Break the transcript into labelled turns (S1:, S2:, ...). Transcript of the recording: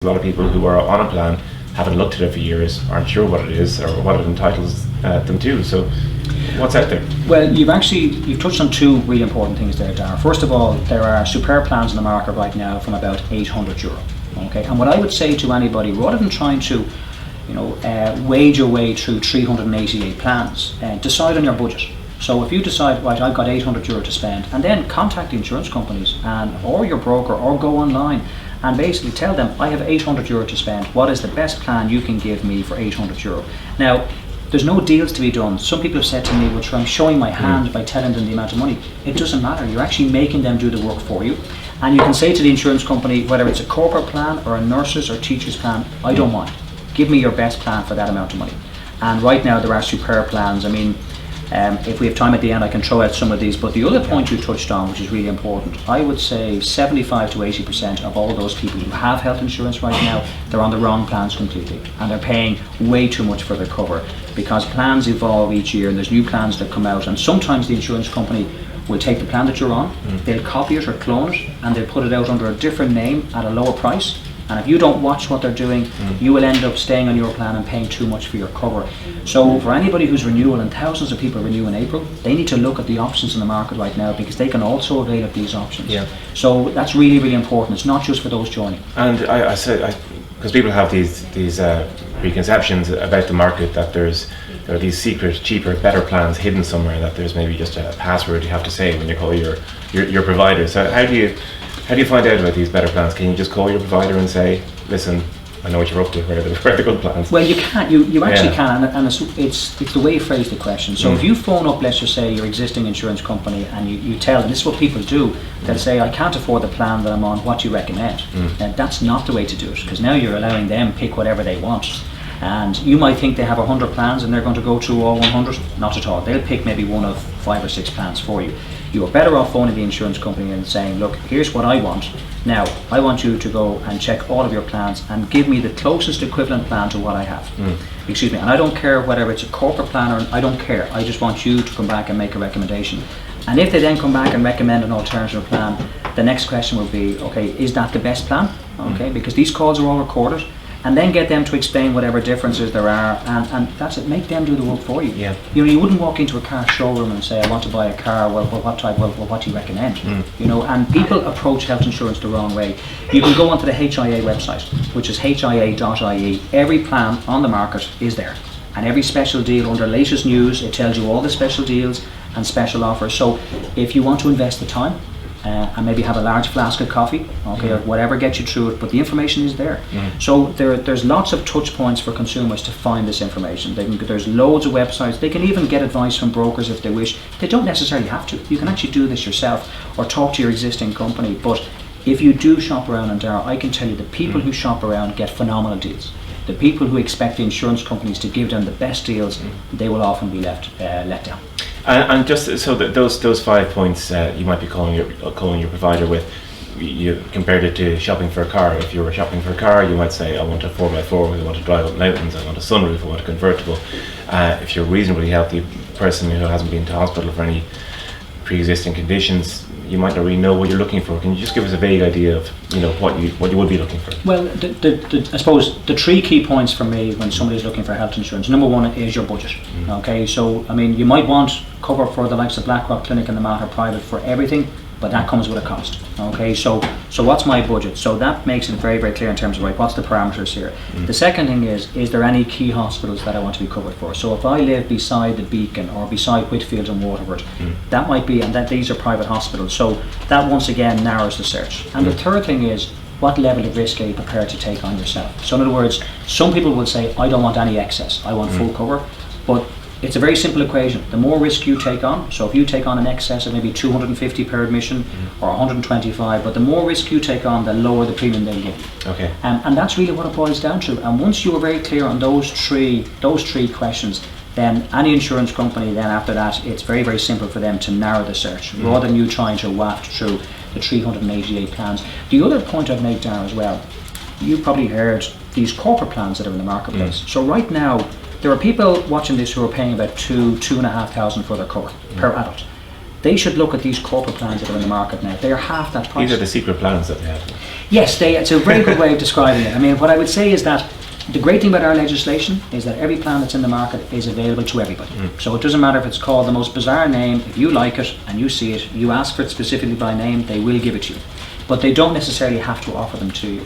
S1: A lot of people who are on a plan haven't looked at it for years, aren't sure what it is or what it entitles them to. So what's out there?
S2: Well, you've touched on two really important things there, Darragh. First of all, there are superb plans in the market right now from about €800. Okay, and what I would say to anybody, rather than trying to wade your way through 388 plans, decide on your budget. So if you decide, right, I've got €800 to spend, and then contact the insurance companies or your broker, or go online and basically tell them, I have €800 to spend. What is the best plan you can give me for €800? Now, there's no deals to be done. Some people have said to me, which I'm showing my hand by telling them the amount of money. It doesn't matter. You're actually making them do the work for you. And you can say to the insurance company, whether it's a corporate plan or a nurses or teachers plan, I don't mind. Give me your best plan for that amount of money. And right now there are superb plans. I mean, if we have time at the end, I can throw out some of these. But the other point you touched on, which is really important, I would say 75 to 80% of all those people who have health insurance right now, they're on the wrong plans completely, and they're paying way too much for their cover, because plans evolve each year and there's new plans that come out, and sometimes the insurance company will take the plan that you're on, they'll copy it or clone it, and they'll put it out under a different name at a lower price. And if you don't watch what they're doing, you will end up staying on your plan and paying too much for your cover. So for anybody who's renewal, and thousands of people renew in April, they need to look at the options in the market right now, because they can also avail of these options. Yeah. So that's really, really important. It's not just for those joining.
S1: And I said, because people have these preconceptions about the market, that there are these secret, cheaper, better plans hidden somewhere, that there's maybe just a password you have to say when you call your provider. So how do you find out about these better plans? Can you just call your provider and say, listen, I know what you're up to, where are the good plans?
S2: Well, you can. You actually can, and it's the way you phrase the question. So if you phone up, let's just say, your existing insurance company, and you tell them, this is what people do, they'll say, I can't afford the plan that I'm on, what do you recommend? And that's not the way to do it, because now you're allowing them pick whatever they want. And you might think they have 100 plans and they're going to go through all 100. Not at all. They'll pick maybe one of 5 or 6 plans for you. You are better off phoning the insurance company and saying, look, here's what I want. Now, I want you to go and check all of your plans and give me the closest equivalent plan to what I have. Excuse me. And I don't care whether it's a corporate plan or I don't care. I just want you to come back and make a recommendation. And if they then come back and recommend an alternative plan, the next question will be, okay, is that the best plan? Okay, because these calls are all recorded. And then get them to explain whatever differences there are, and that's it. Make them do the work for you. Yeah. You wouldn't walk into a car showroom and say, I want to buy a car. Well, what type? Well, what do you recommend? And people approach health insurance the wrong way. You can go onto the HIA website, which is HIA.ie. Every plan on the market is there, and every special deal under latest news, it tells you all the special deals and special offers. So if you want to invest the time, and maybe have a large flask of coffee, or whatever gets you through it, but the information is there. So there's lots of touch points for consumers to find this information. There's loads of websites. They can even get advice from brokers if they wish. They don't necessarily have to. You can actually do this yourself or talk to your existing company. But if you do shop around, and Darragh, I can tell you the people who shop around get phenomenal deals. The people who expect the insurance companies to give them the best deals, they will often be let down.
S1: And just so that those 5 points you might be calling your provider with, you compared it to shopping for a car. If you were shopping for a car, you might say, I want a 4x4, I want to drive up mountains, I want a sunroof, I want a convertible. If you're a reasonably healthy person who hasn't been to hospital for any pre-existing conditions, you might not really know what you're looking for. Can you just give us a vague idea of what you would be looking for?
S2: Well, I suppose the 3 key points for me when somebody's looking for health insurance, number 1 is your budget. Okay, so I mean, you might want cover for the likes of Blackrock Clinic and the Mater Private for everything, but that comes with a cost. Okay, so what's my budget? So that makes it very, very clear in terms of, right, what's the parameters here. The second thing is there any key hospitals that I want to be covered for? So if I live beside the Beacon or beside Whitfield and Waterford, that might be, and that these are private hospitals, so that once again narrows the search. And the third thing is, what level of risk are you prepared to take on yourself? So in other words, some people will say, I don't want any excess, I want full cover, but it's a very simple equation. The more risk you take on, so if you take on an excess of maybe 250 per admission or 125, but the more risk you take on, the lower the premium they'll give. Okay. And that's really what it boils down to. And once you are very clear on those three questions, then any insurance company, then after that, it's very, very simple for them to narrow the search, rather than you trying to waft through the 388 plans. The other point I'd make, Darragh, as well, you probably heard these corporate plans that are in the marketplace. So right now, there are people watching this who are paying about $2,500 for their cover per adult. they should look at these corporate plans that are in the market now. They are half that price.
S1: These are the secret plans that they have.
S2: Yes, it's a very good way of describing it. I mean, what I would say is that the great thing about our legislation is that every plan that's in the market is available to everybody. So it doesn't matter if it's called the most bizarre name. If you like it and you see it, you ask for it specifically by name, they will give it to you. But they don't necessarily have to offer them to you.